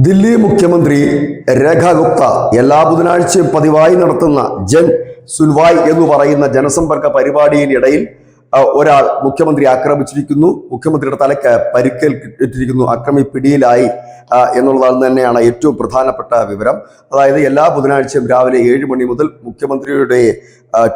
ദില്ലി മുഖ്യമന്ത്രി രേഖ ഗുപ്ത എല്ലാ ബുധനാഴ്ചയും പതിവായി നടത്തുന്ന ജൻ സുൻവായ് എന്ന് പറയുന്ന ജനസമ്പർക്ക പരിപാടിയിനിടയിൽ ഒരാൾ മുഖ്യമന്ത്രി ആക്രമിച്ചിരിക്കുന്നു. മുഖ്യമന്ത്രിയുടെ തലയ്ക്ക് പരിക്കേറ്റിരിക്കുന്നു. അക്രമി പിടിയിലായി എന്നുള്ളതാണ് തന്നെയാണ് ഏറ്റവും പ്രധാനപ്പെട്ട വിവരം. അതായത് എല്ലാ ബുധനാഴ്ചയും രാവിലെ 7 മണി മുതൽ മുഖ്യമന്ത്രിയുടെ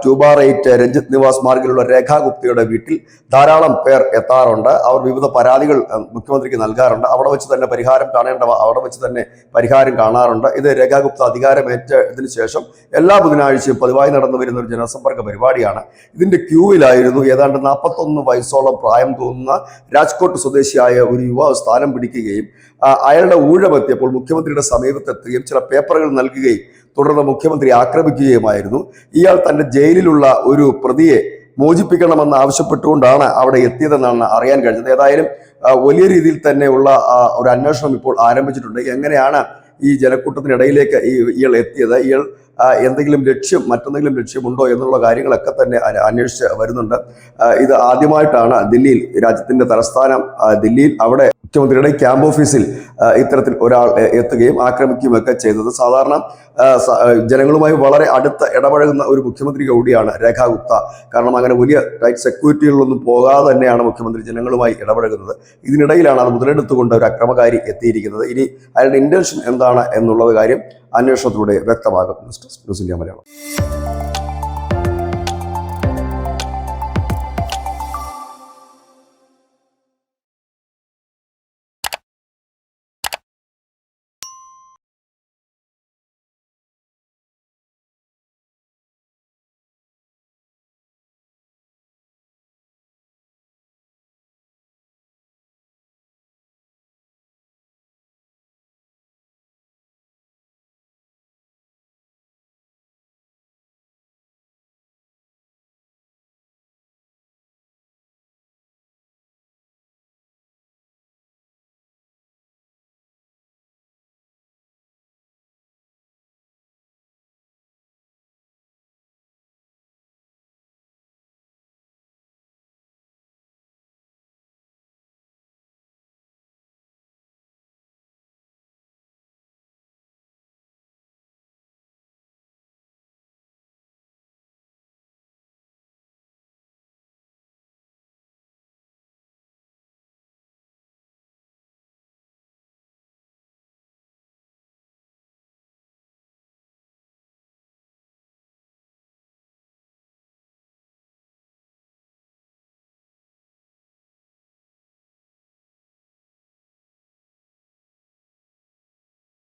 ട്യൂബാറേറ്റ് രഞ്ജിത്ത് നിവാസ് മാർഗിലുള്ള രേഖാ ഗുപ്തയുടെ വീട്ടിൽ ധാരാളം പേർ എത്താറുണ്ട്. അവർ വിവിധ പരാതികൾ മുഖ്യമന്ത്രിക്ക് നൽകാറുണ്ട്. അവിടെ വെച്ച് തന്നെ പരിഹാരം കാണാറുണ്ട്. ഇത് രേഖാ ഗുപ്ത അധികാരമേറ്റതിനു ശേഷം എല്ലാ ബുധനാഴ്ചയും പതിവായി നടന്നു വരുന്ന ഒരു ജനസമ്പർക്ക പരിപാടിയാണ്. ഇതിന്റെ ക്യൂവിലായിരുന്നു ഏതാണ്ട് 41 വയസ്സോളം പ്രായം തോന്നുന്ന രാജ്കോട്ട് സ്വദേശിയായ ഒരു യുവാവ് സ്ഥാനം പിടിക്കുകയും അയാളുടെ ഊഴമെത്തിയപ്പോൾ മുഖ്യമന്ത്രിയുടെ സമീപത്തെത്തുകയും ചില പേപ്പറുകൾ നൽകുകയും തുടർന്ന് മുഖ്യമന്ത്രി ആക്രമിക്കുകയുമായിരുന്നു. ഇയാൾ തന്റെ ജയിലിലുള്ള ഒരു പ്രതിയെ മോചിപ്പിക്കണമെന്ന് ആവശ്യപ്പെട്ടുകൊണ്ടാണ് അവിടെ എത്തിയതെന്നാണ് അറിയാൻ കഴിഞ്ഞത്. ഏതായാലും വലിയ രീതിയിൽ തന്നെയുള്ള ഒരു അന്വേഷണം ഇപ്പോൾ ആരംഭിച്ചിട്ടുണ്ട്. എങ്ങനെയാണ് ഈ ജനക്കൂട്ടത്തിനിടയിലേക്ക് ഇയാൾ എത്തിയത്, ഇയാൾ മറ്റെന്തെങ്കിലും ലക്ഷ്യമുണ്ടോ എന്നുള്ള കാര്യങ്ങളൊക്കെ തന്നെ അന്വേഷിച്ച് വരുന്നുണ്ട്. ഇത് ആദ്യമായിട്ടാണ് ദില്ലിയിൽ, രാജ്യത്തിന്റെ തലസ്ഥാനം ദില്ലിയിൽ, അവിടെ മുഖ്യമന്ത്രിയുടെ ക്യാമ്പ് ഓഫീസിൽ ഇത്തരത്തിൽ ഒരാൾ എത്തുകയും ആക്രമിക്കുകയുമൊക്കെ ചെയ്തത്. സാധാരണ ജനങ്ങളുമായി വളരെ അടുത്ത് ഇടപഴകുന്ന ഒരു മുഖ്യമന്ത്രി കൂടിയാണ് രേഖാ ഗുപ്ത. കാരണം അങ്ങനെ വലിയ ടൈറ്റ് സെക്യൂരിറ്റികളിലൊന്നും പോകാതെ തന്നെയാണ് മുഖ്യമന്ത്രി ജനങ്ങളുമായി ഇടപഴകുന്നത്. ഇതിനിടയിലാണ് അത് മുതലെടുത്തുകൊണ്ട് ഒരു അക്രമകാരി എത്തിയിരിക്കുന്നത്. ഇനി അയാളുടെ ഇന്റൻഷൻ എന്താണ് എന്നുള്ള കാര്യം അന്വേഷണത്തിലൂടെ വ്യക്തമാകും. News India Malayalam.